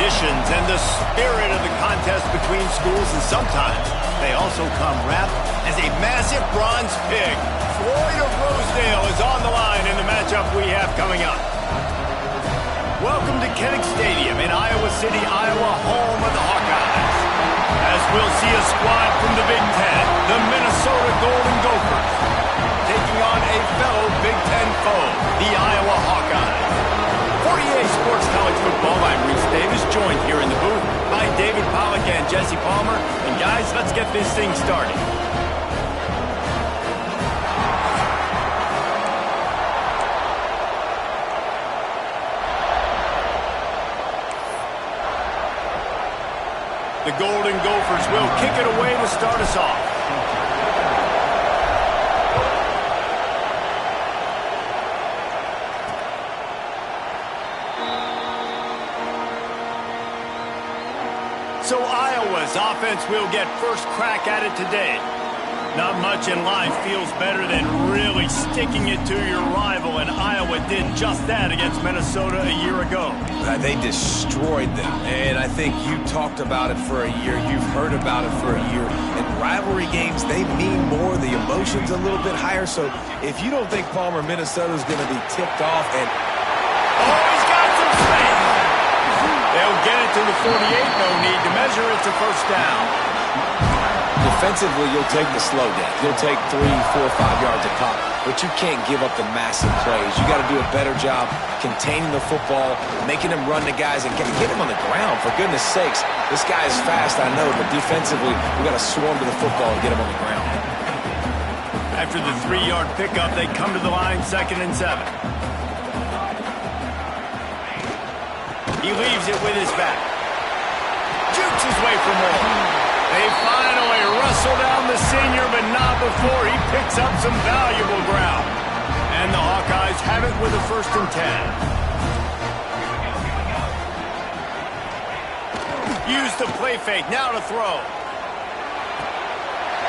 traditions and the spirit of the contest between schools, and sometimes they also come wrapped as a massive bronze pig. Floyd of Rosedale is on the line in the matchup we have coming up. Welcome to Kinnick Stadium in Iowa City, Iowa, home of the Hawkeyes. As we'll see a squad from the Big Ten, the Minnesota Golden Gophers, taking on a fellow Big Ten foe, the Iowa Hawkeyes. 48 Sports College Football, I'm Reese Davis, joined here in the booth by David Pollack and Jesse Palmer. And guys, let's get this thing started. The Golden Gophers will kick it away to start us off. So Iowa's offense will get first crack at it today. Not much in life feels better than really sticking it to your rival, and Iowa did just that against Minnesota a year ago. They destroyed them, and I think you talked about it for a year. You've heard about it for a year. And rivalry games, they mean more. The emotion's a little bit higher. So if you don't think Palmer, Minnesota's going to be tipped off and... Oh, he's got some space. They'll get it to the 48. No need to measure. It's a first down. Defensively, you'll take the slow down. You'll take 3, 4, 5 yards a pop, but you can't give up the massive plays. You got to do a better job containing the football, making them run to guys, and get him on the ground. For goodness sakes, this guy is fast, I know, but defensively, we got to swarm to the football and get him on the ground. After the 3-yard pickup, they come to the line, 2nd and 7. He leaves it with his back. Jukes his way for more. They finally wrestle down the senior, but not before he picks up some valuable ground. And the Hawkeyes have it with a 1st and 10. Use the play fake, now to throw.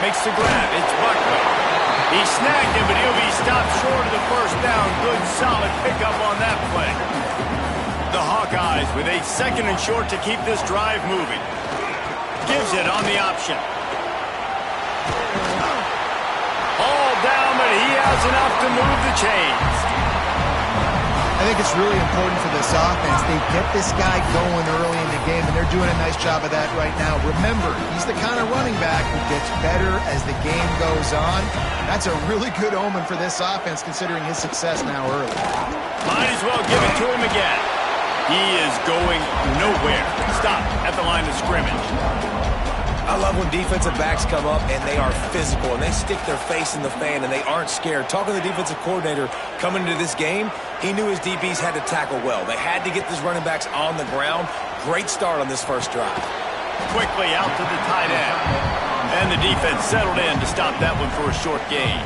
Makes the grab, it's Buckley. He snagged him, but he'll be stopped short of the first down. Good, solid pickup on that play. The Hawkeyes with a 2nd and short to keep this drive moving. Gives it on the option. All down, but he has enough to move the chains. I think it's really important for this offense. They get this guy going early in the game, and they're doing a nice job of that right now. Remember, he's the kind of running back who gets better as the game goes on. That's a really good omen for this offense, considering his success now early. Might as well give it to him again. He is going nowhere. Stop at the line of scrimmage. I love when defensive backs come up and they are physical and they stick their face in the fan and they aren't scared. Talking to the defensive coordinator coming into this game, he knew his DBs had to tackle well. They had to get these running backs on the ground. Great start on this first drive. Quickly out to the tight end. And the defense settled in to stop that one for a short gain.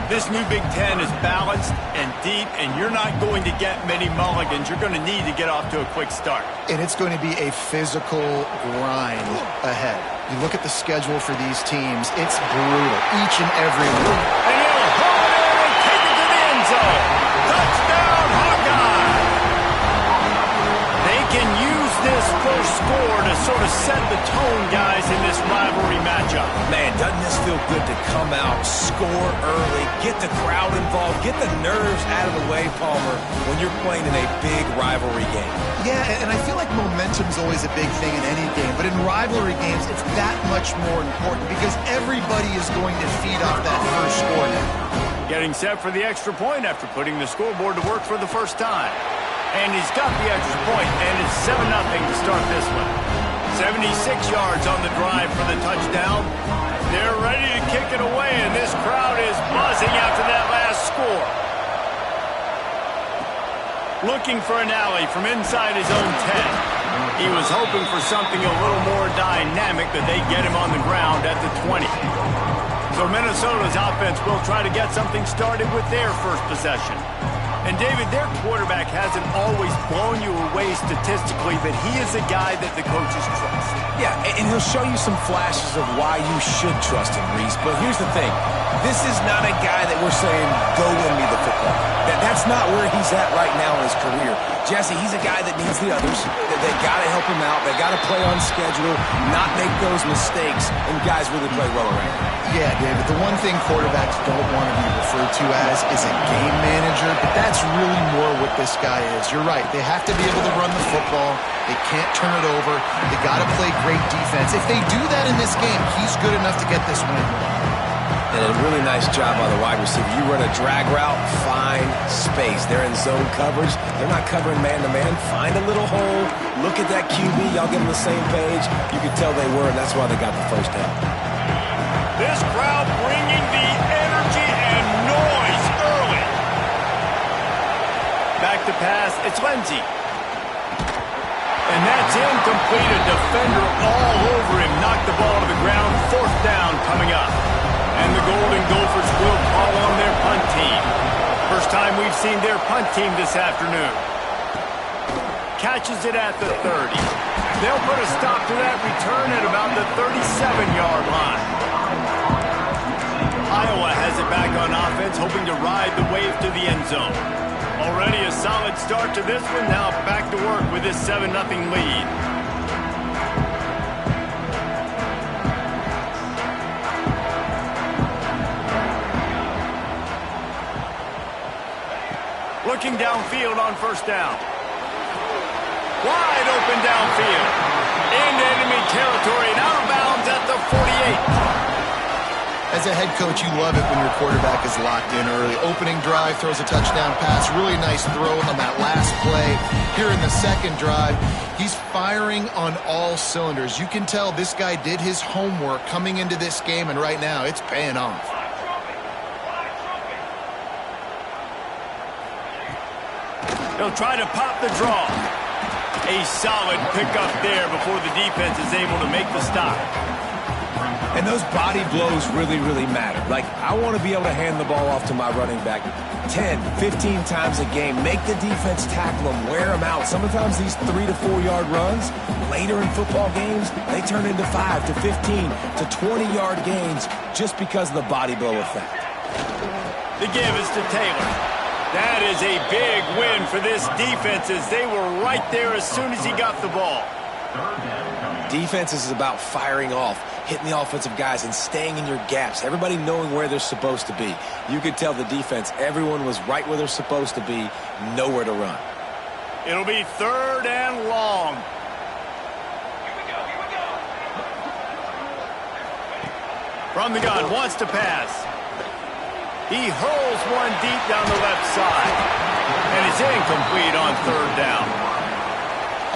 This new Big Ten is balanced and deep, and you're not going to get many mulligans. You're going to need to get off to a quick start. And it's going to be a physical grind ahead. You look at the schedule for these teams, it's brutal each and every week. And he'll hold it and take it to the end zone. Touchdown, Hawkeye! They can use this first score to sort of set the tone, guys, in this rivalry matchup. Man, doesn't this feel good to come out, score early, get the crowd involved, get the nerves out of the way, Palmer, when you're playing in a big rivalry game? Yeah, and I feel like momentum's always a big thing in any game, but in rivalry games, it's that much more important because everybody is going to feed off that first score now. Getting set for the extra point after putting the scoreboard to work for the first time. And he's got the extra point, and it's 7-0 to start this one. 76 yards on the drive for the touchdown. They're ready to kick it away, and this crowd is buzzing after that last score. Looking for an alley from inside his own 10. He was hoping for something a little more dynamic, but they get him on the ground at the 20. So Minnesota's offense will try to get something started with their first possession. And, David, their quarterback hasn't always blown you away statistically, but he is a guy that the coaches trust. Yeah, and he'll show you some flashes of why you should trust him, Reese. But here's the thing. This is not a guy that we're saying, go win me the football. That's not where he's at right now in his career. Jesse, he's a guy that needs the others. They got to help him out. They got to play on schedule, not make those mistakes, and guys really play well around him. Yeah, David, the one thing quarterbacks don't want to be referred to as is a game manager, but that's really more what this guy is. You're right. They have to be able to run the football. They can't turn it over. They got to play great defense. If they do that in this game, he's good enough to get this win. And a really nice job by the wide receiver. You run a drag route, find space. They're in zone coverage. They're not covering man-to-man. Find a little hole. Look at that QB. Y'all get on the same page. You can tell they were, and that's why they got the first down. This crowd bringing the energy and noise early. Back to pass. It's Lindsey. And that's incomplete. A defender all over him. Knocked the ball to the ground. Fourth down coming up. And the Golden Gophers will call on their punt team. First time we've seen their punt team this afternoon. Catches it at the 30. They'll put a stop to that return at about the 37-yard line. Iowa has it back on offense, hoping to ride the wave to the end zone. Already a solid start to this one. Now back to work with this 7-0 lead. Looking downfield on first down. Wide open downfield. Into enemy territory and out of bounds at the 48. As a head coach, you love it when your quarterback is locked in early. Opening drive, throws a touchdown pass. Really nice throw on that last play. Here in the second drive, he's firing on all cylinders. You can tell this guy did his homework coming into this game, and right now it's paying off. He'll try to pop the draw. A solid pickup there before the defense is able to make the stop. And those body blows really, really matter. Like, I want to be able to hand the ball off to my running back 10, 15 times a game. Make the defense tackle them, wear them out. Sometimes these 3 to 4 yard runs, later in football games, they turn into 5 to 15 to 20 yard gains just because of the body blow effect. The give is to Taylor. That is a big win for this defense as they were right there as soon as he got the ball. Defense is about firing off, hitting the offensive guys and staying in your gaps. Everybody knowing where they're supposed to be. You could tell the defense, everyone was right where they're supposed to be, nowhere to run. It'll be 3rd and long. From the gun, wants to pass. He hurls one deep down the left side. And it's incomplete on 3rd down.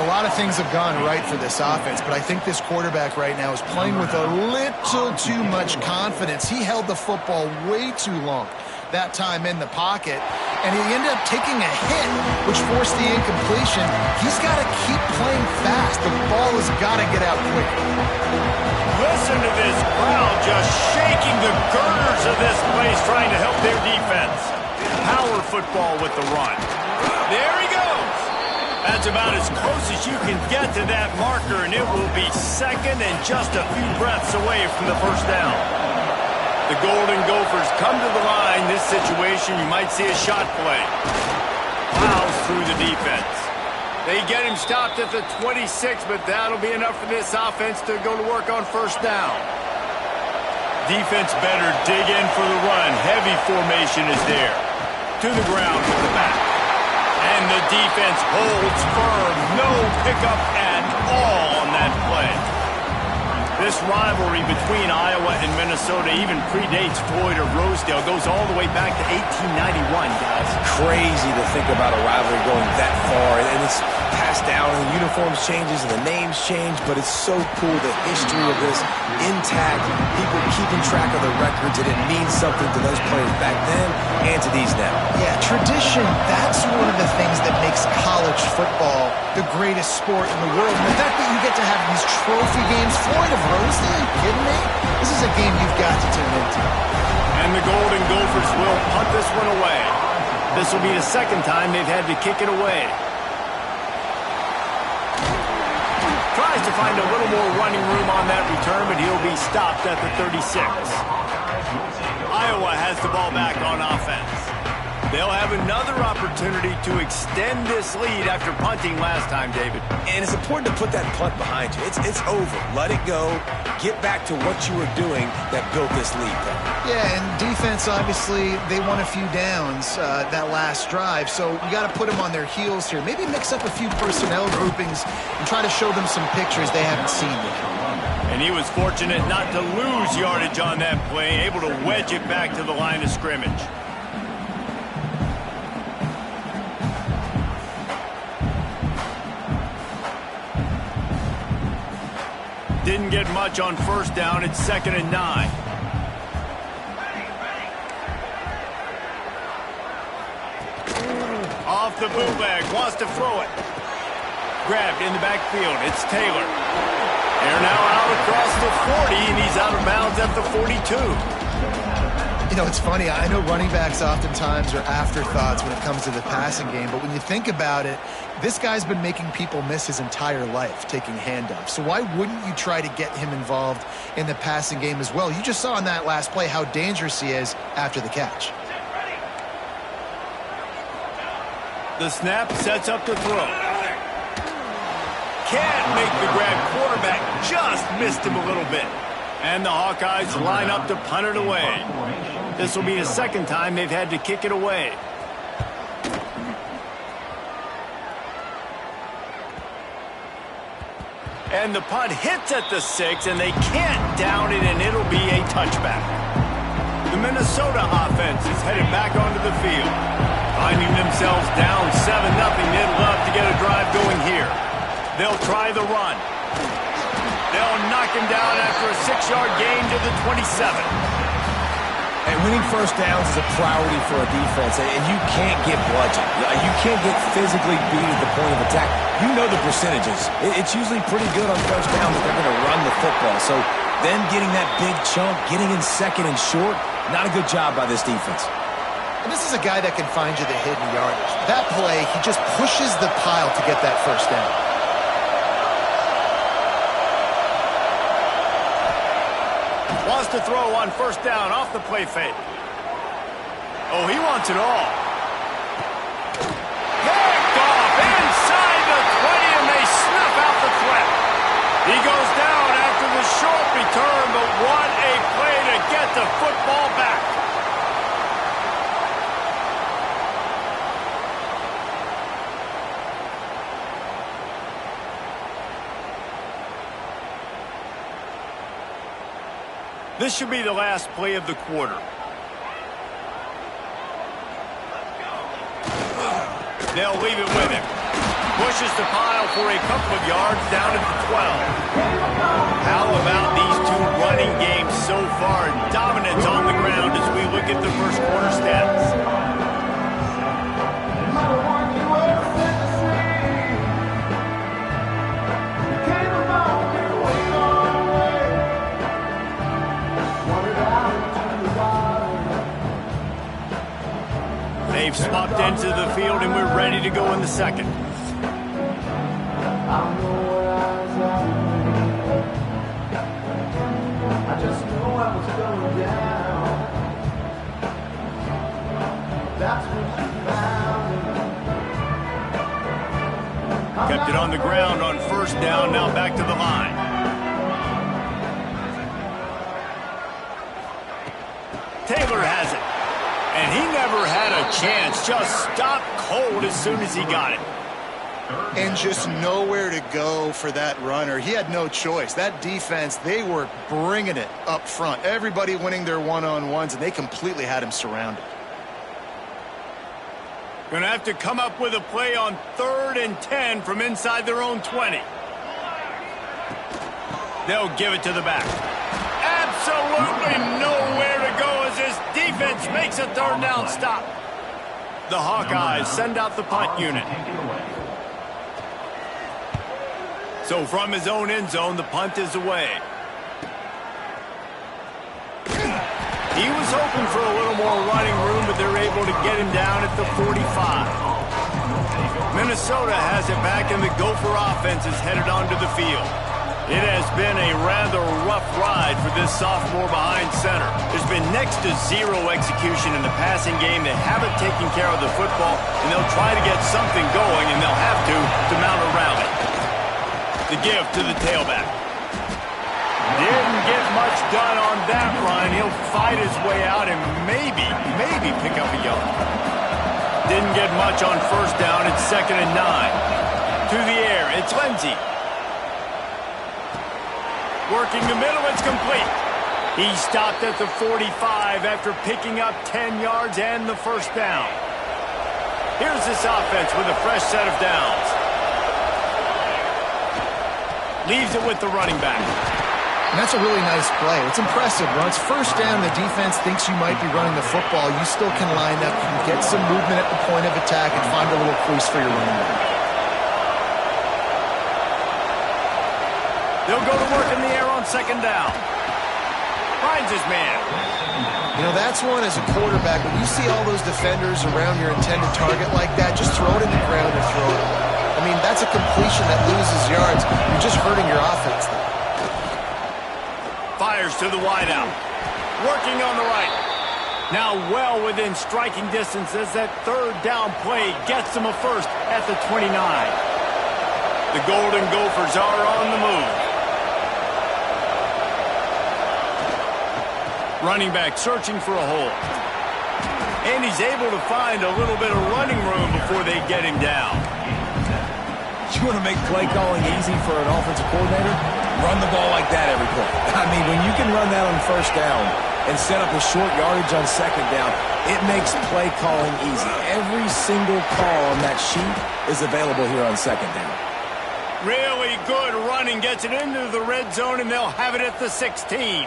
A lot of things have gone right for this offense, but I think this quarterback right now is playing with a little too much confidence. He held the football way too long that time in the pocket, and he ended up taking a hit, which forced the incompletion. He's got to keep playing fast. The ball has got to get out quickly. Listen to this crowd just shaking the girders of this place trying to help their defense. Power football with the run. There he goes. That's about as close as you can get to that marker, and it will be second and just a few breaths away from the first down. The Golden Gophers come to the line. This situation, you might see a shot play. Plows through the defense. They get him stopped at the 26, but that'll be enough for this offense to go to work on first down. Defense better dig in for the run. Heavy formation is there. To the ground with the back. And the defense holds firm. No pickup at all on that play. This rivalry between Iowa and Minnesota even predates Floyd or Rosedale. Goes all the way back to 1891, guys. Crazy to think about a rivalry going that far. And it's passed down, and the uniforms changes, and the names change, but it's so cool, the history of this intact, people keeping track of the records, and it means something to those players back then and to these now. Yeah, tradition, that's one of the things that makes college football the greatest sport in the world. And the fact that you get to have these trophy games, Floyd of Rosedale, are you kidding me? This is a game you've got to tune into. And the Golden Gophers will punt this one away. This will be the second time they've had to kick it away. Tries to find a little more running room on that return, but he'll be stopped at the 36. Iowa has the ball back on offense. They'll have another opportunity to extend this lead after punting last time, David. And it's important to put that punt behind you. It's over. Let it go. Get back to what you were doing that built this lead. Yeah, and defense, obviously, they won a few downs that last drive, so we got to put them on their heels here. Maybe mix up a few personnel groupings and try to show them some pictures they haven't seen yet. And he was fortunate not to lose yardage on that play, able to wedge it back to the line of scrimmage. Didn't get much on first down. It's 2nd and 9. Off the bootleg, wants to throw it. Grabbed in the backfield. It's Taylor. They're now out across the 40, and he's out of bounds at the 42. You know, it's funny. I know running backs oftentimes are afterthoughts when it comes to the passing game, but when you think about it, this guy's been making people miss his entire life taking handoffs. So why wouldn't you try to get him involved in the passing game as well? You just saw in that last play how dangerous he is after the catch. The snap sets up the throw. Can't make the grab. Quarterback just missed him a little bit. And the Hawkeyes line up to punt it away. This will be the second time they've had to kick it away. And the punt hits at the 6, and they can't down it, and it'll be a touchback. The Minnesota offense is headed back onto the field. Finding themselves down 7-0, they'd love to get a drive going here. They'll try the run. They'll knock him down after a 6-yard gain to the 27. And winning first downs is a priority for a defense, and you can't get bludgeoned. You can't get physically beat at the point of attack. You know the percentages. It's usually pretty good on first down that they're going to run the football. So them getting that big chunk, getting in 2nd and short, not a good job by this defense. And this is a guy that can find you the hidden yardage. That play, he just pushes the pile to get that first down. Wants to throw on first down off the play fake. Oh, he wants it all. Picked off inside the 20, and they snuff out the threat. He goes down after the short return, but what a play to get the football back. This should be the last play of the quarter. They'll leave it with him. Pushes the pile for a couple of yards down at the 12. How about these two running games so far? Dominance on the ground as we look at the first quarter stats. They've swapped into the field, and we're ready to go in the second. Kept it on the ground on first down, now back to the line. Taylor has it. And he never had a chance, just stopped cold as soon as he got it. And just nowhere to go for that runner. He had no choice. That defense, they were bringing it up front. Everybody winning their one-on-ones, and they completely had him surrounded. Going to have to come up with a play on 3rd and 10 from inside their own 20. They'll give it to the back. Absolutely nowhere to go as this defense makes a 3rd down stop. The Hawkeyes send out the punt unit. So from his own end zone, the punt is away. He was hoping for a little more running room, but they're able to get him down at the 45. Minnesota has it back, and the Gopher offense is headed onto the field. It has been a rather rough ride for this sophomore behind center. There's been next to zero execution in the passing game. They haven't taken care of the football, and they'll try to get something going, and they'll have to mount a rally. The give to the tailback. Didn't get much done on that run. He'll fight his way out and maybe pick up a yard. Didn't get much on first down. It's 2nd and 9. To the air, it's Lindsey. Working the middle, it's complete. He stopped at the 45 after picking up 10 yards and the first down. Here's this offense with a fresh set of downs. Leaves it with the running back. And that's a really nice play. It's impressive. When it's first down, the defense thinks you might be running the football. You still can line up, you can get some movement at the point of attack, and find a little crease for your running back. They'll go to work in the air on 2nd down. Finds his man. You know, that's one as a quarterback. When you see all those defenders around your intended target like that, just throw it in the ground or throw it. I mean, that's a completion that loses yards. You're just hurting your offense there. Fires to the wideout. Working on the right. Now well within striking distance as that 3rd down play gets them a first at the 29. The Golden Gophers are on the move. Running back searching for a hole. And he's able to find a little bit of running room before they get him down. You want to make play calling easy for an offensive coordinator? Run the ball like that every play. I mean, when you can run that on first down and set up a short yardage on 2nd down, it makes play calling easy. Every single call on that sheet is available here on 2nd down. Really good running, gets it into the red zone, and they'll have it at the 16.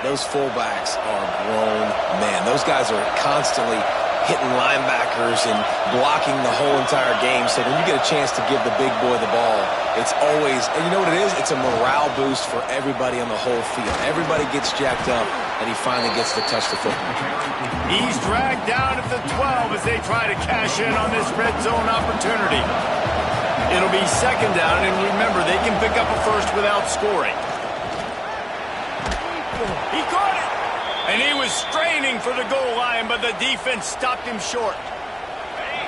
Those fullbacks are grown men. Those guys are constantly hitting linebackers and blocking the whole entire game. So when you get a chance to give the big boy the ball, it's always, and you know what it is? It's a morale boost for everybody on the whole field. Everybody gets jacked up, and he finally gets to touch the football. He's dragged down at the 12 as they try to cash in on this red zone opportunity. It'll be 2nd down, and remember, they can pick up a first without scoring. He caught it! And he was straining for the goal line, but the defense stopped him short.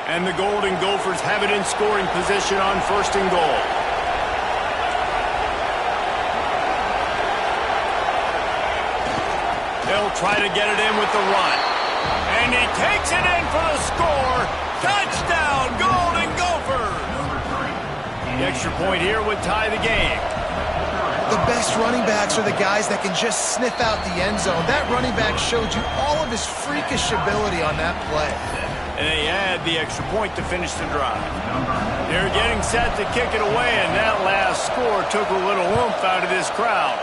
And the Golden Gophers have it in scoring position on 1st and goal. They'll try to get it in with the run. And he takes it in for the score. Touchdown, Golden Gophers! The extra point here would tie the game. The best running backs are the guys that can just sniff out the end zone. That running back showed you all of his freakish ability on that play. And they add the extra point to finish the drive. They're getting set to kick it away, and that last score took a little oomph out of this crowd.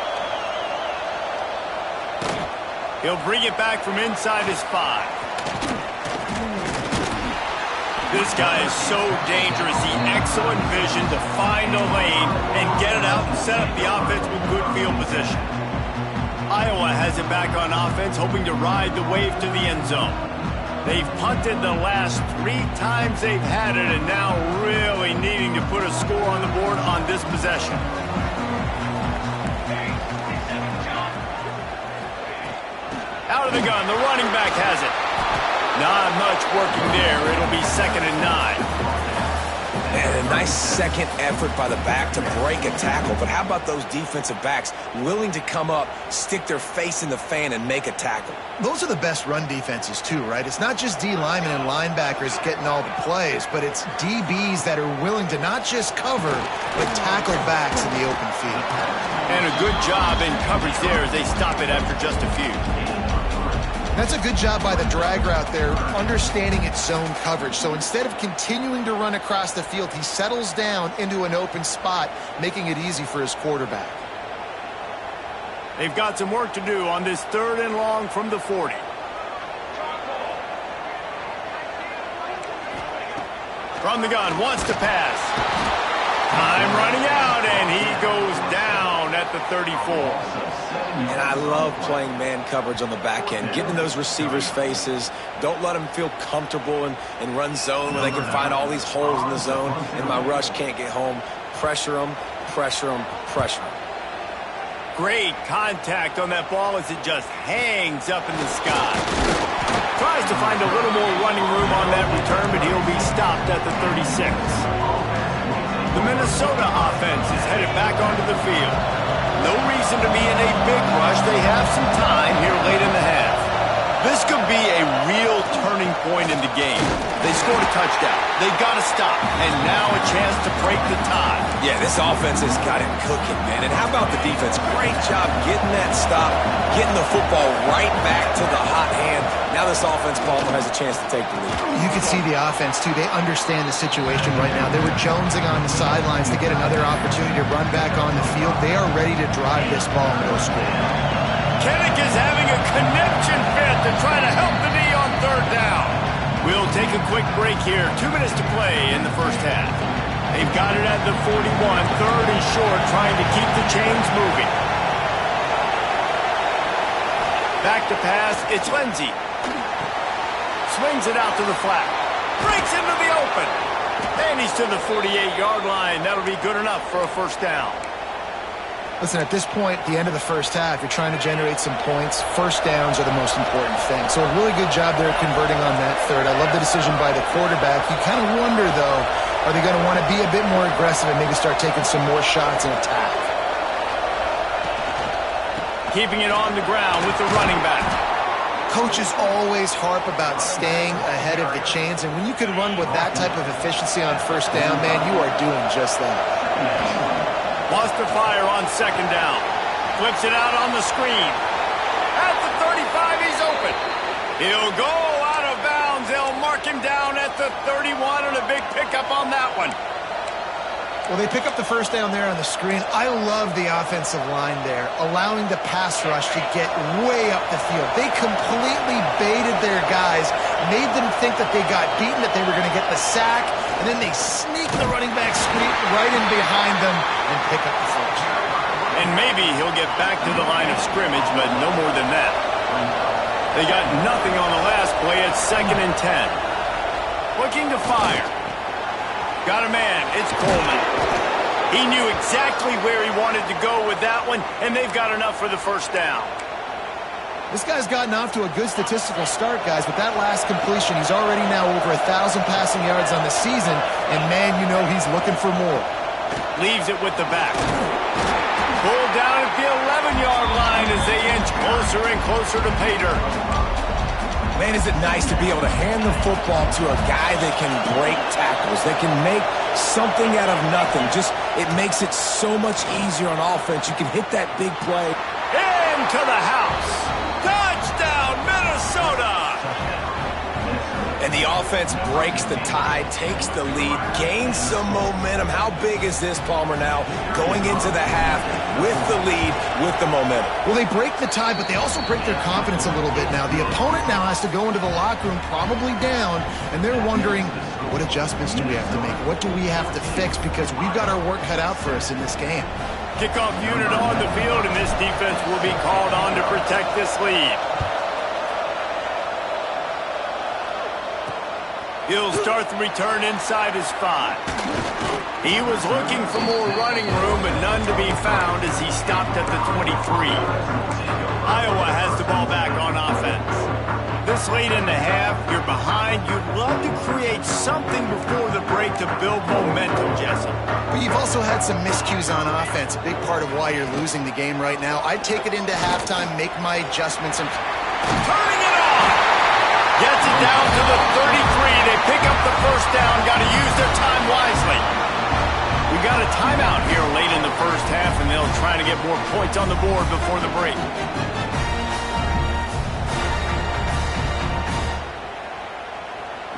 He'll bring it back from inside his 5. This guy is so dangerous. The excellent vision to find a lane and get it out and set up the offense with good field position. Iowa has it back on offense, hoping to ride the wave to the end zone. They've punted the last 3 times they've had it, and now really needing to put a score on the board on this possession. Out of the gun, the running back has it. Not much working there. It'll be 2nd and 9. And a nice second effort by the back to break a tackle. But how about those defensive backs willing to come up, stick their face in the fan, and make a tackle? Those are the best run defenses, too, right? It's not just D linemen and linebackers getting all the plays, but it's DBs that are willing to not just cover, but tackle backs in the open field. And a good job in coverage there as they stop it after just a few. That's a good job by the drag route there, understanding its zone coverage. So instead of continuing to run across the field, he settles down into an open spot, making it easy for his quarterback. They've got some work to do on this 3rd and long from the 40. From the gun, wants to pass. Time running out, and he goes down at the 34. And I love playing man coverage on the back end, getting those receivers' faces. Don't let them feel comfortable and run zone where they can find all these holes in the zone, and my rush can't get home. Pressure them, pressure him, pressure him. Great contact on that ball as it just hangs up in the sky. Tries to find a little more running room on that return, but he'll be stopped at the 36. The Minnesota offense is headed back onto the field. No reason to be in a big rush. They have some time here late in the half. This could be a real turning point in the game. They scored a touchdown. They got to stop. And now a chance to break the tie. Yeah, this offense has got it cooking, man. And how about the defense? Great job getting that stop, getting the football right back to the hot hand. Now this offense, Palmer, has a chance to take the lead. You can see the offense, too. They understand the situation right now. They were jonesing on the sidelines to get another opportunity to run back on the field. They are ready to drive this ball and go score. Kennick is having a connection fit to try to help the knee on third down. We'll take a quick break here. 2 minutes to play in the first half. They've got it at the 41, third and short, trying to keep the chains moving. Back to pass, it's Lindsey. Swings it out to the flat. Breaks into the open. And he's to the 48-yard line. That'll be good enough for a first down. Listen, at this point, the end of the first half, you're trying to generate some points. First downs are the most important thing. So a really good job there converting on that third. I love the decision by the quarterback. You kind of wonder, though, are they going to want to be a bit more aggressive and maybe start taking some more shots and attack? Keeping it on the ground with the running back. Coaches always harp about staying ahead of the chains, and when you can run with that type of efficiency on first down, man, you are doing just that. Wants to fire on second down. Flips it out on the screen. At the 35, he's open. He'll go out of bounds. They'll mark him down at the 31, and a big pickup on that one. Well, they pick up the first down there on the screen. I love the offensive line there, allowing the pass rush to get way up the field. They completely baited their guys, made them think that they got beaten, that they were going to get the sack, and then they sneak the running back screen right in behind them and pick up the first. And maybe he'll get back to the line of scrimmage, but no more than that. They got nothing on the last play. It's 2nd and 10. Looking to fire. Got a man. It's Coleman. He knew exactly where he wanted to go with that one, and they've got enough for the first down. This guy's gotten off to a good statistical start, guys, but that last completion, he's already now over 1,000 passing yards on the season, and man, you know he's looking for more. Leaves it with the back. Pulled down at the 11-yard line as they inch closer and closer to pay dirt. Man, is it nice to be able to hand the football to a guy that can break tackles, that can make something out of nothing. Just, it makes it so much easier on offense. You can hit that big play. Into the house. Touchdown, Minnesota! And the offense breaks the tie, takes the lead, gains some momentum. How big is this, Palmer, now? Going into the half with the lead, with the momentum. Well, they break the tie, but they also break their confidence a little bit now. The opponent now has to go into the locker room, probably down, and they're wondering, what adjustments do we have to make? What do we have to fix? Because we've got our work cut out for us in this game. Kickoff unit on the field, and this defense will be called on to protect this lead. He'll start the return inside his 5. He was looking for more running room, but none to be found as he stopped at the 23. Iowa has the ball back on offense. This late in the half, you're behind. You'd love to create something before the break to build momentum, Jesse. But you've also had some miscues on offense, a big part of why you're losing the game right now. I'd take it into halftime, make my adjustments, and turning it on! Gets it down to the 33. They pick up the first down. Got to use their time wisely. We got a timeout here late in the first half, and they'll try to get more points on the board before the break.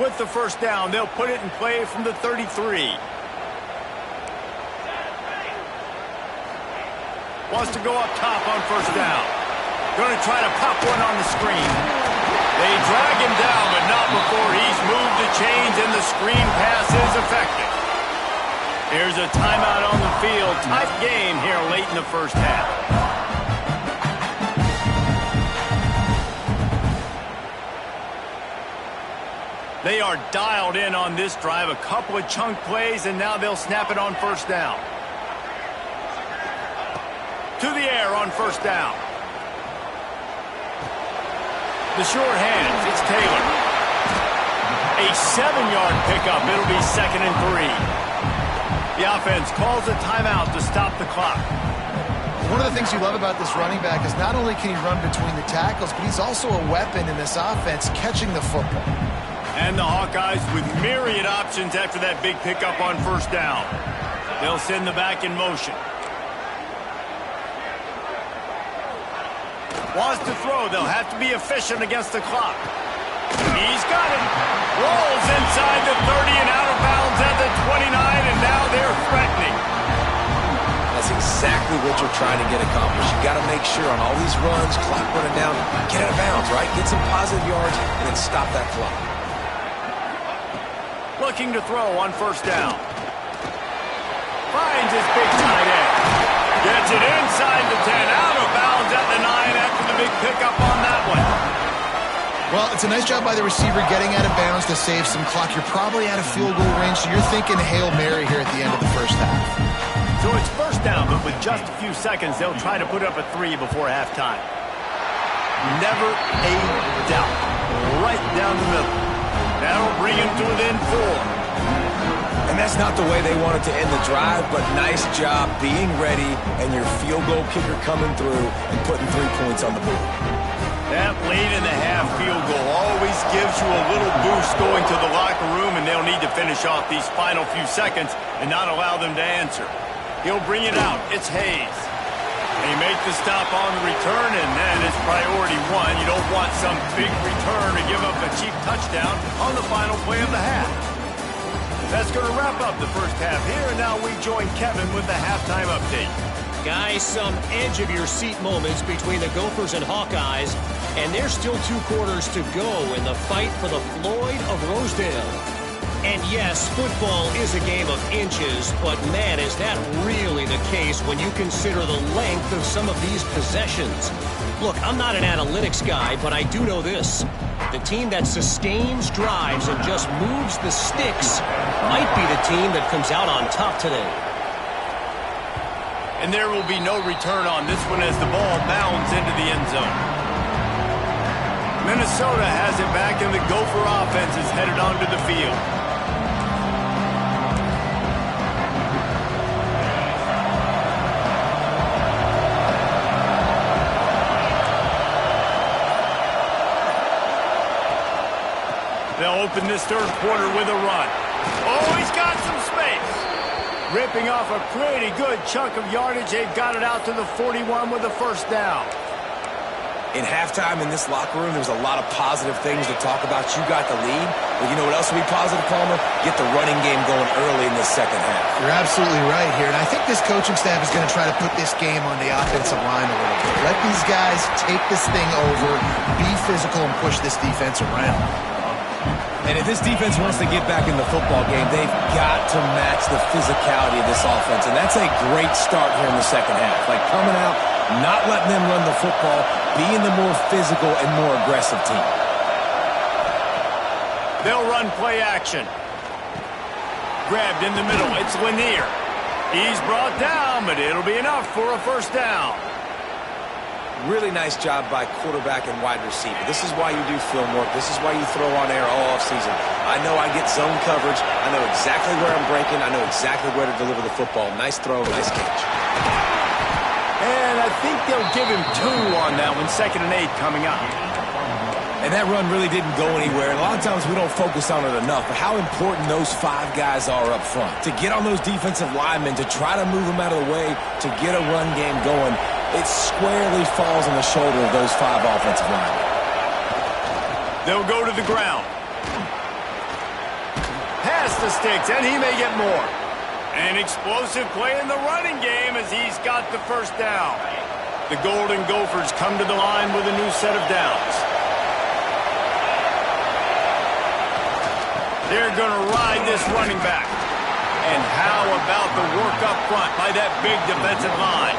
With the first down, they'll put it in play from the 33. Wants to go up top on first down. Going to try to pop one on the screen. They drag him down, but not before he's moved the chains, and the screen pass is effective. Here's a timeout on the field. Tight game here late in the first half. They are dialed in on this drive. A couple of chunk plays, and now they'll snap it on first down. to the air on first down. The short hands, it's Taylor. A 7-yard pickup. It'll be 2nd and 3. The offense calls a timeout to stop the clock. One of the things you love about this running back is not only can he run between the tackles, but he's also a weapon in this offense catching the football. And the Hawkeyes with myriad options after that big pickup on first down. They'll send the back in motion. Wants to throw. They'll have to be efficient against the clock. He's got it. Rolls inside the 30 and out of bounds at the 29, and now they're threatening. That's exactly what you're trying to get accomplished. You got to make sure on all these runs, clock running down, get out of bounds, right? Get some positive yards and then stop that clock. Looking to throw on first down. Finds his big tight end. Gets it inside the 10, out of bounds at the 9 after the big pickup on that one. Well, it's a nice job by the receiver getting out of bounds to save some clock. You're probably out of field goal range, so you're thinking Hail Mary here at the end of the first half. So it's first down, but with just a few seconds, they'll try to put up a 3 before halftime. Never a doubt. Right down the middle. That'll bring him to within 4. And that's not the way they wanted to end the drive, but nice job being ready and your field goal kicker coming through and putting 3 points on the board. That late in the half field goal always gives you a little boost going to the locker room, and they'll need to finish off these final few seconds and not allow them to answer. He'll bring it out. It's Hayes. They make the stop on the return, and then it's priority 1. You don't want some big return to give up a cheap touchdown on the final play of the half. That's going to wrap up the first half here, and now we join Kevin with the halftime update. Guys, some edge-of-your-seat moments between the Gophers and Hawkeyes, and there's still 2 quarters to go in the fight for the Floyd of Rosedale. And yes, football is a game of inches, but man, is that really the case when you consider the length of some of these possessions. Look, I'm not an analytics guy, but I do know this. The team that sustains drives and just moves the sticks might be the team that comes out on top today. And there will be no return on this one as the ball bounds into the end zone. Minnesota has it back, and the Gopher offense is headed onto the field. They'll open this third quarter with a run. Oh, he's got some space. Ripping off a pretty good chunk of yardage. They've got it out to the 41 with a first down. In halftime in this locker room, there's a lot of positive things to talk about. You got the lead. But you know what else will be positive, Palmer? Get the running game going early in the second half. You're absolutely right here. And I think this coaching staff is going to try to put this game on the offensive line a little bit. Let these guys take this thing over, be physical, and push this defense around. And if this defense wants to get back in the football game, they've got to match the physicality of this offense. And that's a great start here in the second half. Like coming out, not letting them run the football, being the more physical and more aggressive team. They'll run play action. Grabbed in the middle. It's Lanier. He's brought down, but it'll be enough for a first down. Really nice job by quarterback and wide receiver. This is why you do film work. This is why you throw on air all offseason. I know I get zone coverage. I know exactly where I'm breaking. I know exactly where to deliver the football. Nice throw, nice catch. And I think they'll give him 2 on that one. 2nd and 8 coming up. And that run really didn't go anywhere. And a lot of times we don't focus on it enough, but how important those 5 guys are up front. To get on those defensive linemen, to try to move them out of the way, to get a run game going, it squarely falls on the shoulder of those 5 offensive linemen. They'll go to the ground. Past the sticks, and he may get more. An explosive play in the running game as he's got the first down. The Golden Gophers come to the line with a new set of downs. They're going to ride this running back. And how about the work up front by that big defensive line?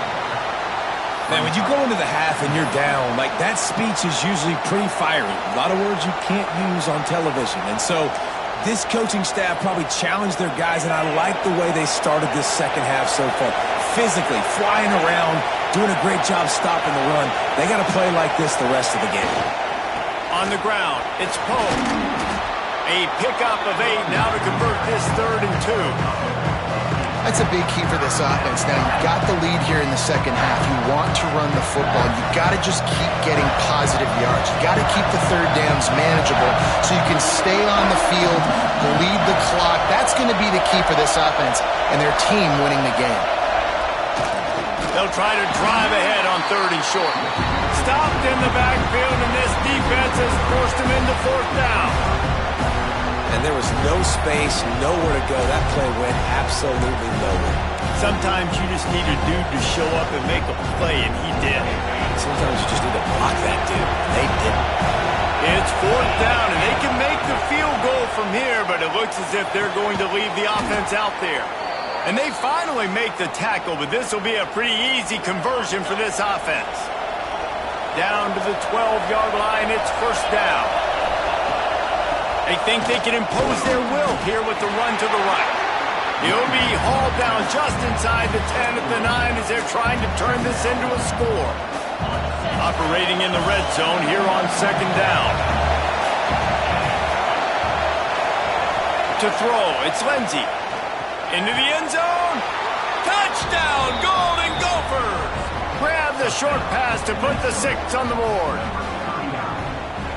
Man, when you go into the half and you're down, like that speech is usually pretty fiery. A lot of words you can't use on television. And so This coaching staff probably challenged their guys, and I like the way they started this second half so far. Physically, flying around, doing a great job stopping the run. They got to play like this the rest of the game. On the ground, it's Poe. A pickup of 8 now to convert this 3rd and 2. That's a big key for this offense. Now, you've got the lead here in the second half. You want to run the football. You've got to just keep getting positive yards. You've got to keep the third downs manageable so you can stay on the field, lead the clock. That's going to be the key for this offense and their team winning the game. They'll try to drive ahead on 3rd and short. Stopped in the backfield, and this defense has forced him into 4th down. And there was no space, nowhere to go. That play went absolutely nowhere. Sometimes you just need a dude to show up and make a play, and he did. Sometimes you just need to block that dude, and they didn't. It's 4th down, and they can make the field goal from here, but it looks as if they're going to leave the offense out there. And they finally make the tackle, but this will be a pretty easy conversion for this offense. Down to the 12-yard line, it's 1st down. They think they can impose their will here with the run to the right. He'll be hauled down just inside the 10 at the 9 as they're trying to turn this into a score. Operating in the red zone here on 2nd down. To throw, it's Lindsey. Into the end zone. Touchdown, Golden Gophers! Grab the short pass to put the 6 on the board.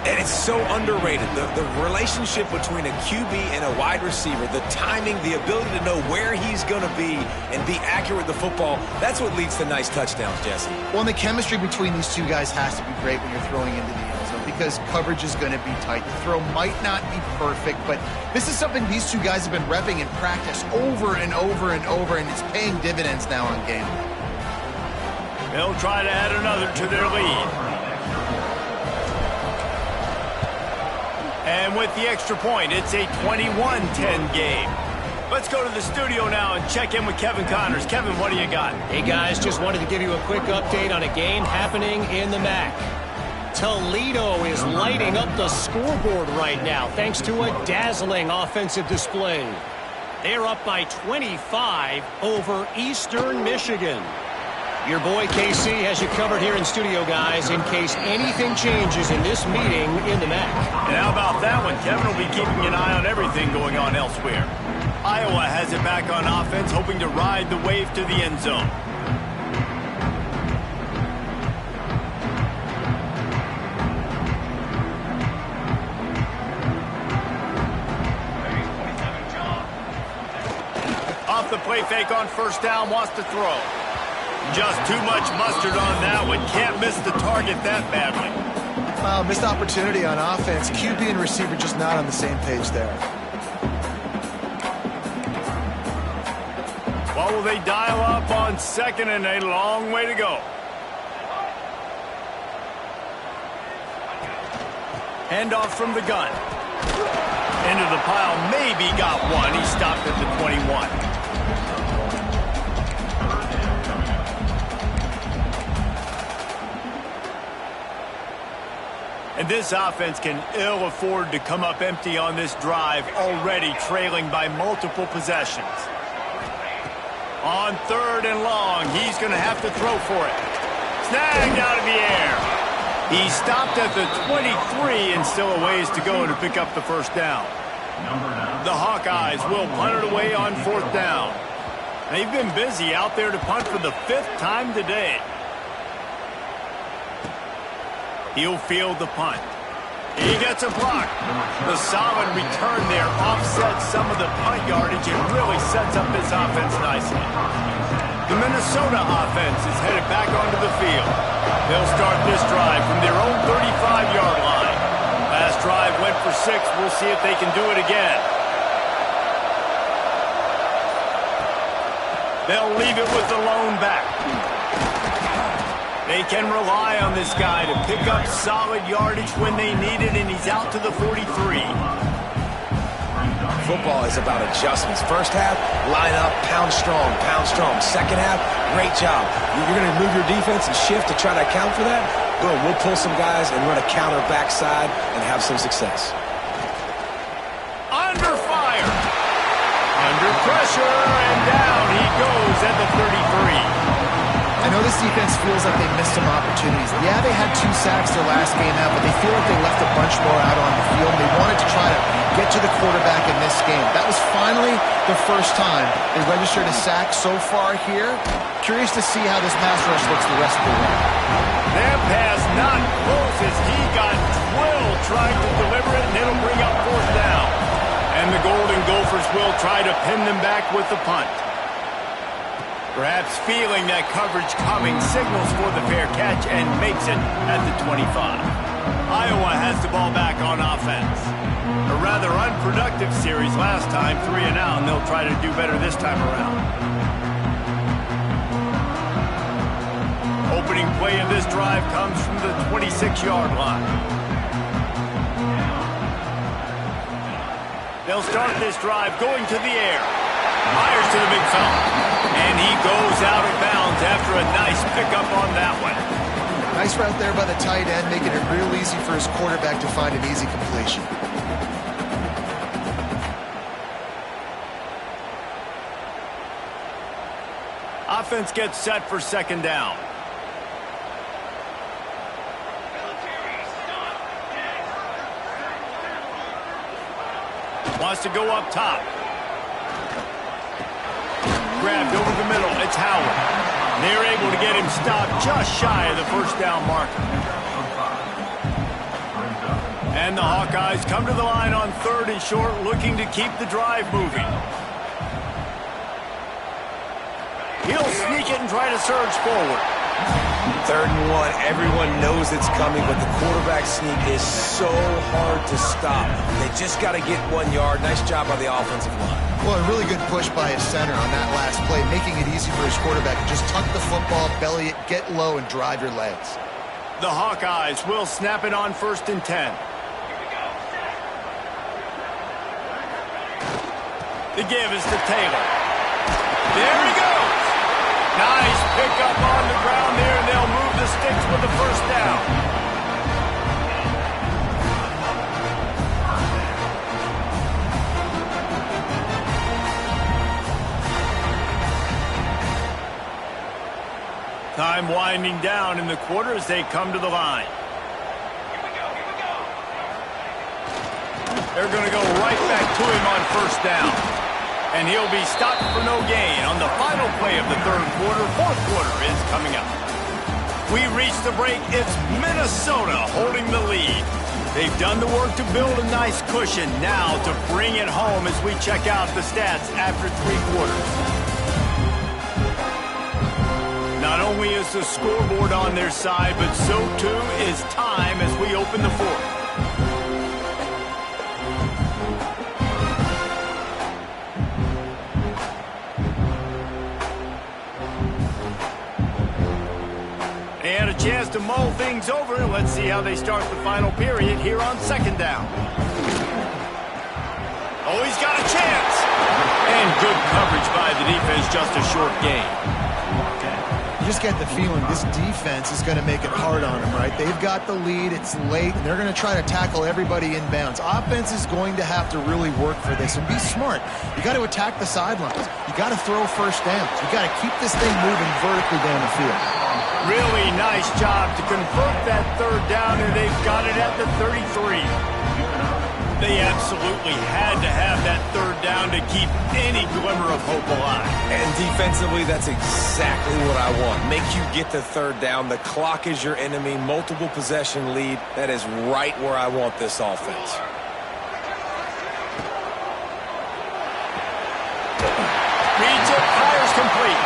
And it's so underrated. The relationship between a QB and a wide receiver, the timing, the ability to know where he's going to be and be accurate with the football, that's what leads to nice touchdowns, Jesse. Well, and the chemistry between these two guys has to be great when you're throwing into the end zone because coverage is going to be tight. The throw might not be perfect, but this is something these two guys have been repping in practice over and over and over, and it's paying dividends now on game. They'll try to add another to their lead. And with the extra point, it's a 21-10 game. Let's go to the studio now and check in with Kevin Connors. Kevin, what do you got? Hey, guys, just wanted to give you a quick update on a game happening in the MAC. Toledo is lighting up the scoreboard right now thanks to a dazzling offensive display. They're up by 25 over Eastern Michigan. Your boy KC has you covered here in studio, guys, in case anything changes in this meeting in the MAC. And how about that one? Kevin will be keeping an eye on everything going on elsewhere. Iowa has it back on offense, hoping to ride the wave to the end zone. Off the play fake on 1st down, wants to throw. Just too much mustard on that one. Can't miss the target that badly. Missed opportunity on offense. QB and receiver just not on the same page there. What will they dial up on 2nd and a long way to go? Handoff from the gun. Into the pile, maybe got one. He stopped at the 21. And this offense can ill afford to come up empty on this drive, already trailing by multiple possessions. On 3rd and long, he's going to have to throw for it. Snagged out of the air. He stopped at the 23 and still a ways to go to pick up the 1st down. The Hawkeyes will punt it away on 4th down. They've been busy out there to punt for the 5th time today. He'll field the punt. He gets a block. The solid return there offsets some of the punt yardage and really sets up this offense nicely. The Minnesota offense is headed back onto the field. They'll start this drive from their own 35-yard line. Last drive went for 6. We'll see if they can do it again. They'll leave it with the lone back. They can rely on this guy to pick up solid yardage when they need it, and he's out to the 43. Football is about adjustments. First half, line up, pound strong, pound strong. Second half, great job. You're going to move your defense and shift to try to account for that? Boom, we'll pull some guys and run a counter backside and have some success. Under pressure, and down he goes at the 33. I know this defense feels like they missed some opportunities. Yeah, they had 2 sacks their last game out, but they feel like they left a bunch more out on the field. They wanted to try to get to the quarterback in this game. That was finally the first time they registered a sack so far here. Curious to see how this pass rush looks the rest of the way. That pass not close as he got drilled trying to deliver it, and it'll bring up 4th down. And the Golden Gophers will try to pin them back with the punt. Perhaps feeling that coverage coming, signals for the fair catch and makes it at the 25. Iowa has the ball back on offense. A rather unproductive series last time, 3 and out, and they'll try to do better this time around. Opening play of this drive comes from the 26-yard line. They'll start this drive going to the air. Fires to the big fella. And he goes out of bounds after a nice pickup on that one. Nice route there by the tight end, making it real easy for his quarterback to find an easy completion. Offense gets set for 2nd down. Wants to go up top. Grabbed over the middle. It's Howard. They're able to get him stopped just shy of the 1st down marker. And the Hawkeyes come to the line on 3rd and short, looking to keep the drive moving. He'll sneak it and try to surge forward. 3rd and 1. Everyone knows it's coming, but the quarterback sneak is so hard to stop. They just got to get 1 yard. Nice job by the offensive line. Well, a really good push by his center on that last play, making it easy for his quarterback to just tuck the football, belly it, get low, and drive your legs. The Hawkeyes will snap it on 1st and 10. The give is to Taylor. There he goes. Nice pickup on the ground there, and they'll move the sticks with the 1st down. Time winding down in the quarter as they come to the line. They're going to go right back to him on 1st down. And he'll be stopped for no gain on the final play of the 3rd quarter. 4th quarter is coming up. We reach the break. It's Minnesota holding the lead. They've done the work to build a nice cushion. Now to bring it home as we check out the stats after 3 quarters. Not only is the scoreboard on their side, but so too is time as we open the 4th. They had a chance to mull things over. Let's see how they start the final period here on 2nd down. Oh, he's got a chance. And good coverage by the defense, just a short gain. Just get the feeling this defense is going to make it hard on them, right? They've got the lead, it's late, and they're going to try to tackle everybody inbounds. Offense is going to have to really work for this and be smart. You got to attack the sidelines. You got to throw 1st downs. You got to keep this thing moving vertically down the field. Really nice job to convert that 3rd down, and they've got it at the 33. They absolutely had to have that 3rd down to keep any glimmer of hope alive. And defensively, that's exactly what I want. Make you get the 3rd down. The clock is your enemy. Multiple possession lead. That is right where I want this offense. Reads it, fires complete.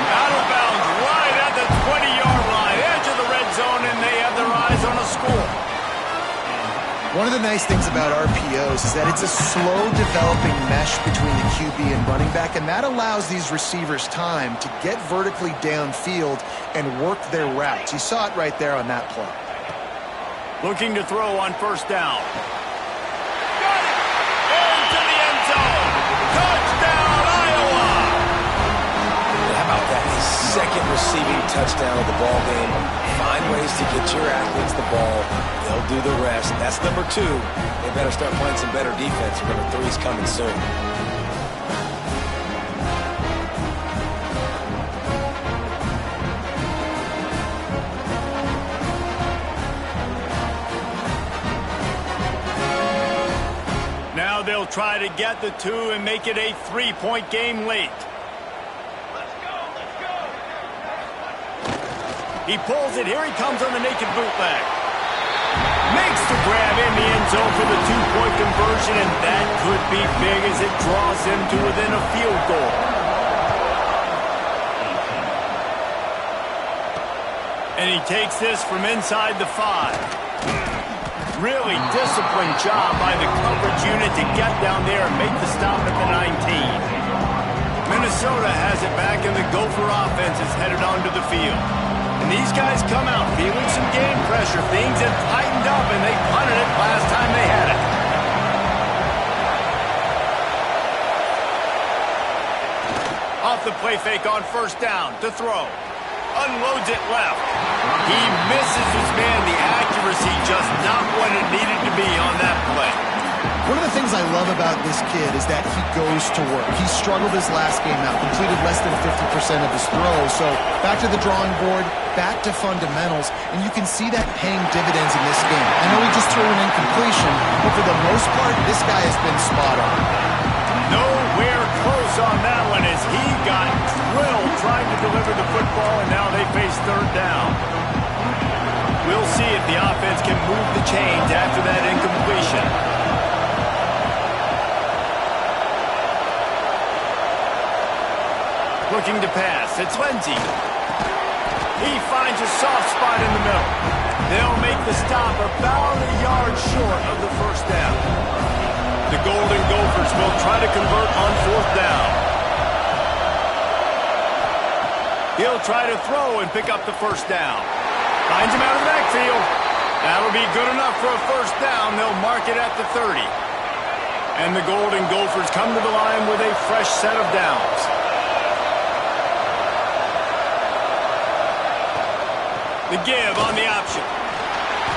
Out of bounds, right at the 20-yard line. Edge of the red zone, and they have their eyes on a score. One of the nice things about RPOs is that it's a slow-developing mesh between the QB and running back, and that allows these receivers time to get vertically downfield and work their routes. You saw it right there on that play. Looking to throw on 1st down. Got it! Into the end zone! Touchdown, Iowa! How about that? His 2nd receiving touchdown of the ball game. Find ways to get your athletes the ball. They'll do the rest. That's number 2. They better start playing some better defense. Number 3 is coming soon. try to get the two and make it a 3-point game late. He pulls it. Here he comes on the naked bootleg. Makes the grab in the end zone for the 2-point conversion, and that could be big as it draws him to within a field goal. And he takes this from inside the 5. Really disciplined job by the coverage unit to get down there and make the stop at the 19. Minnesota has it back, and the Gopher offense is headed onto the field. And these guys come out feeling some game pressure. Things have tightened up, and they punted it last time they had it. Off the play fake on first down to throw. Unloads it left. He misses his man. The accuracy just not what it needed to be on that play. One of the things I love about this kid is that he goes to work. He struggled his last game out, completed less than 50% of his throws. So back to the drawing board, back to fundamentals, and you can see that paying dividends in this game. I know he just threw an incompletion, but for the most part, this guy has been spot on. Nowhere close on that one as he got drilled trying to deliver the football, and now they face third down. We'll see if the offense can move the chains after that incompletion. Looking to pass. It's Lindsey. He finds a soft spot in the middle. They'll make the stop about a yard short of the first down. The Golden Gophers will try to convert on fourth down. He'll try to throw and pick up the first down. Finds him out of the backfield. That'll be good enough for a first down. They'll mark it at the 30. And the Golden Gophers come to the line with a fresh set of downs. The give on the option.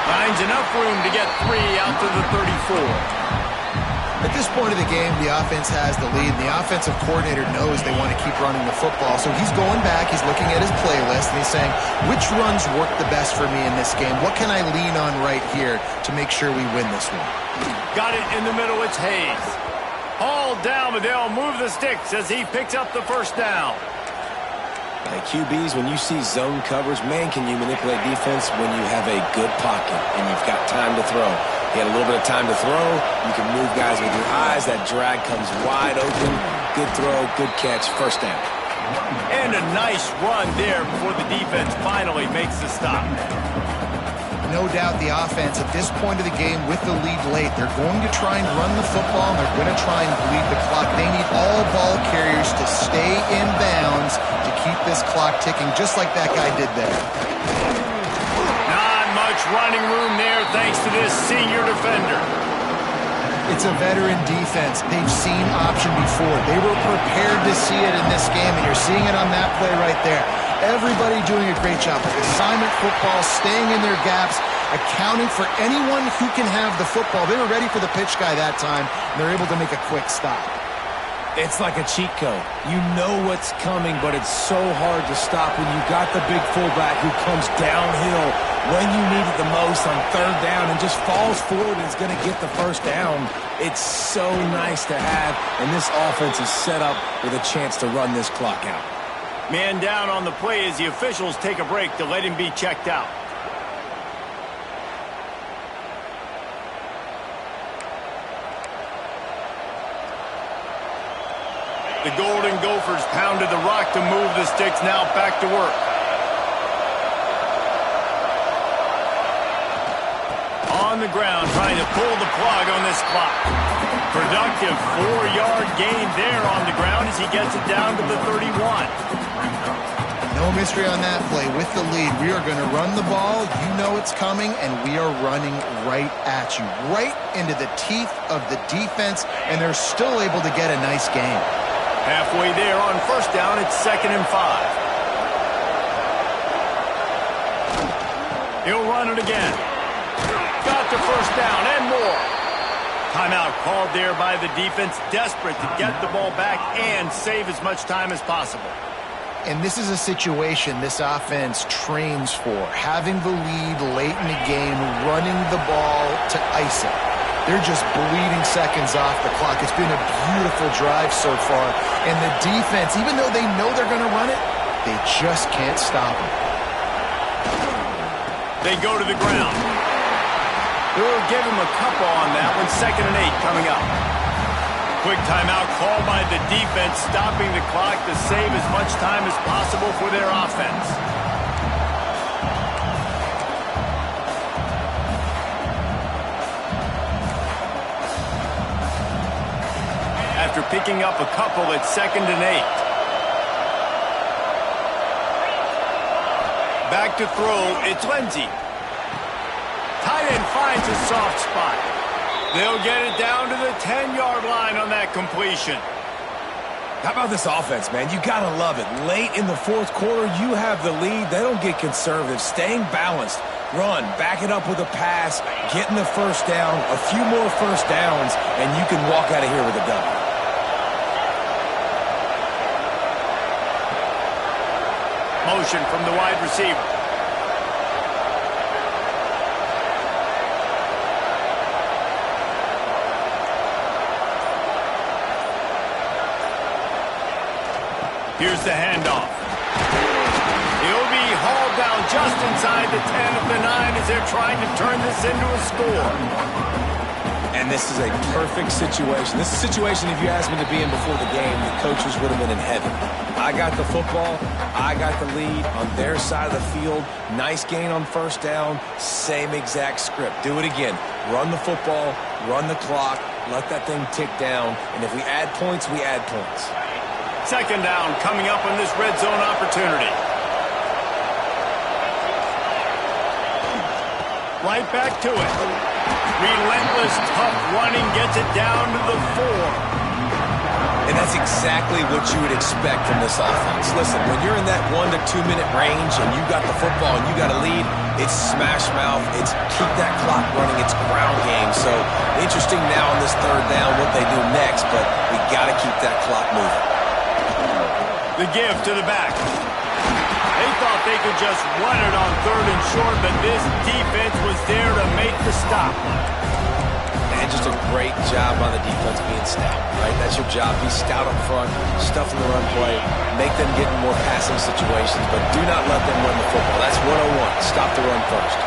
Finds enough room to get 3 out to the 34. At this point of the game, the offense has the lead. The offensive coordinator knows they want to keep running the football. So he's going back, he's looking at his playlist, and he's saying, which runs work the best for me in this game? What can I lean on right here to make sure we win this one? Got it in the middle, it's Hayes. Hauled down, but they'll move the sticks as he picks up the first down. QBs, when you see zone coverage, man, can you manipulate defense when you have a good pocket and you've got time to throw. He had a little bit of time to throw. You can move guys with your eyes. That drag comes wide open. Good throw, good catch, first down. And a nice run there before the defense finally makes the stop. No doubt the offense at this point of the game with the lead late, they're going to try and run the football, and they're going to try and bleed the clock. They need all ball carriers to stay in bounds to keep this clock ticking, just like that guy did there. Not much running room there thanks to this senior defender. It's a veteran defense. They've seen option before. They were prepared to see it in this game, and you're seeing it on that play right there. Everybody doing a great job with assignment football, staying in their gaps, accounting for anyone who can have the football. They were ready for the pitch guy that time, and they're able to make a quick stop. It's like a cheat code. You know what's coming, but it's so hard to stop when you got the big fullback who comes downhill when you need it the most on third down and just falls forward and is going to get the first down. It's so nice to have, and this offense is set up with a chance to run this clock out. Man down on the play as the officials take a break to let him be checked out. The Golden Gophers pounded the rock to move the sticks, now back to work. On the ground, trying to pull the plug on this clock. Productive 4-yard gain there on the ground as he gets it down to the 31. No mystery on that play. With the lead, we are going to run the ball. You know it's coming, and we are running right at you, right into the teeth of the defense, and they're still able to get a nice gain. Halfway there on first down, it's 2nd and 5. He'll run it again. Got the first down and more. Timeout called there by the defense, desperate to get the ball back and save as much time as possible. And this is a situation this offense trains for, having the lead late in the game, running the ball to ice it. They're just bleeding seconds off the clock. It's been a beautiful drive so far. And the defense, even though they know they're going to run it, they just can't stop them. They go to the ground. They'll give him a couple on that one. 2nd and 8 coming up. Quick timeout called by the defense, stopping the clock to save as much time as possible for their offense. After picking up a couple at 2nd and 8. Back to throw, it's Lindsey. Tight end finds a soft spot. They'll get it down to the 10-yard line on that completion. How about this offense, man? You got to love it. Late in the 4th quarter, you have the lead. They don't get conservative. Staying balanced. Run, back it up with a pass, getting the first down, a few more first downs, and you can walk out of here with a W. Motion from the wide receiver. Here's the handoff. He'll be hauled down just inside the 10 of the 9 as they're trying to turn this into a score. And this is a perfect situation. This is a situation, if you asked me to be in before the game, the coaches would have been in heaven. I got the football. I got the lead on their side of the field. Nice gain on first down. Same exact script. Do it again. Run the football. Run the clock. Let that thing tick down. And if we add points, we add points. 2nd down coming up on this red zone opportunity. Right back to it. Relentless, tough running gets it down to the 4. And that's exactly what you would expect from this offense. Listen, when you're in that 1 to 2 minute range and you got the football and you got a lead, it's smash mouth, it's keep that clock running, it's ground game. So interesting now on this 3rd down what they do next, but we got to keep that clock moving. The give to the back. They thought they could just run it on 3rd and short, but this defense was there to make the stop. And just a great job on the defense being stout, right? That's your job. Be stout up front, stuff in the run play, make them get in more passing situations, but do not let them run the football. That's 101. Stop the run first.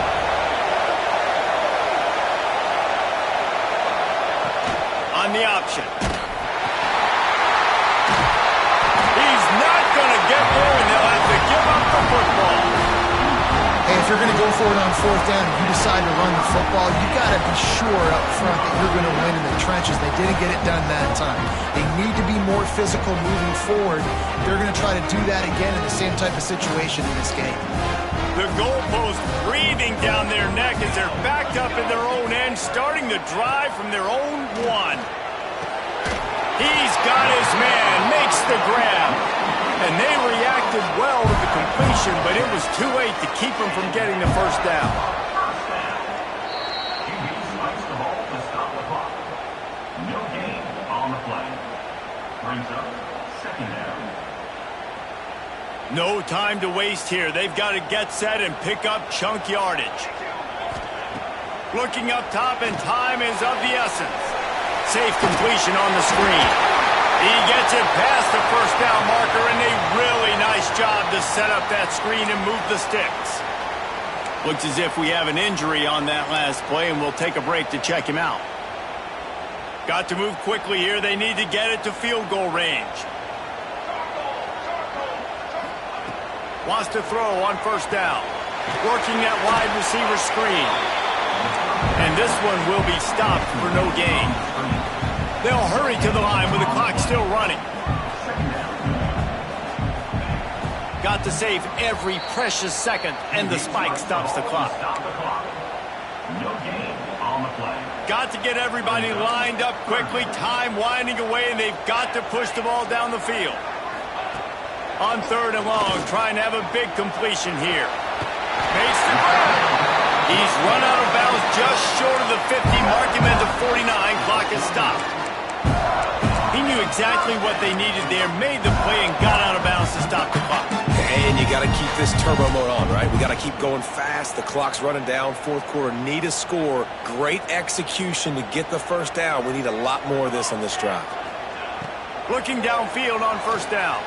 On the option. He's not going to get there, and they'll have to give up the football. Hey, if you're going to go for it on 4th down and you decide to run the football, you got to be sure up front that you're going to win in the trenches. They didn't get it done that time. They need to be more physical moving forward. They're going to try to do that again in the same type of situation in this game. The goalpost breathing down their neck as they're backed up in their own end, starting the drive from their own 1. He's got his man, makes the grab. And they reacted well to the completion, but it was too late to keep him from getting the first down. Slides the ball to stop the clock. No gain on the play. Brings up 2nd down. No time to waste here. They've got to get set and pick up chunk yardage. Looking up top, and time is of the essence. Safe completion on the screen. He gets it past the first down marker, and a really nice job to set up that screen and move the sticks. Looks as if we have an injury on that last play, and we'll take a break to check him out. Got to move quickly here. They need to get it to field goal range. Wants to throw on first down. Working that wide receiver screen. And this one will be stopped for no gain. They'll hurry to the line with the clock still running. Got to save every precious second, and the spike stops the clock. No gain on the play. Got to get everybody lined up quickly. Time winding away, and they've got to push the ball down the field. On 3rd and long, trying to have a big completion here. Makes the grab. He's run out of bounds just short of the 50. Mark him at the 49. Clock is stopped. He knew exactly what they needed there, made the play, and got out of bounds to stop the clock. And you got to keep this turbo mode on, right? We got to keep going fast. The clock's running down. Fourth quarter, need a score. Great execution to get the first down. We need a lot more of this on this drive. Looking downfield on first down.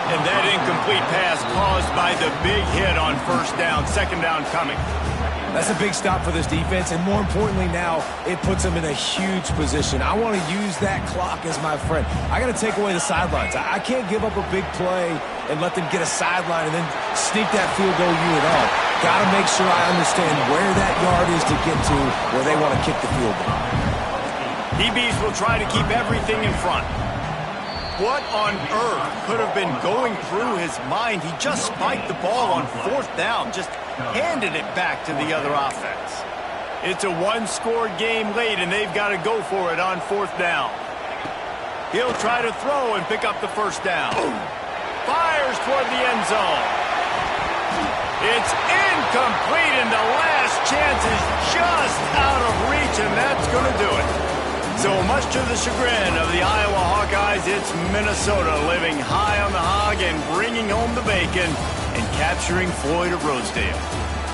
And that incomplete pass caused by the big hit on first down. Second down coming. That's a big stop for this defense, and more importantly now, it puts them in a huge position. I want to use that clock as my friend. I got to take away the sidelines. I can't give up a big play and let them get a sideline and then sneak that field goal unit off. Got to make sure I understand where that yard is to get to where they want to kick the field goal. DBs will try to keep everything in front. What on earth could have been going through his mind? He just spiked the ball on fourth down, just handed it back to the other offense. It's a one-score game late, and they've got to go for it on fourth down. He'll try to throw and pick up the first down. Fires toward the end zone. It's incomplete, and the last chance is just out of reach, and that's going to do it. So much to the chagrin of the Iowa Hawkeyes, it's Minnesota living high on the hog and bringing home the bacon and capturing Floyd of Rosedale.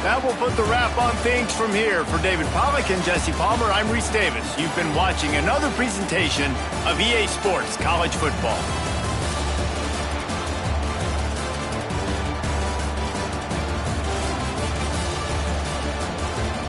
That will put the wrap on things from here. For David Pollack and Jesse Palmer, I'm Reese Davis. You've been watching another presentation of EA Sports College Football.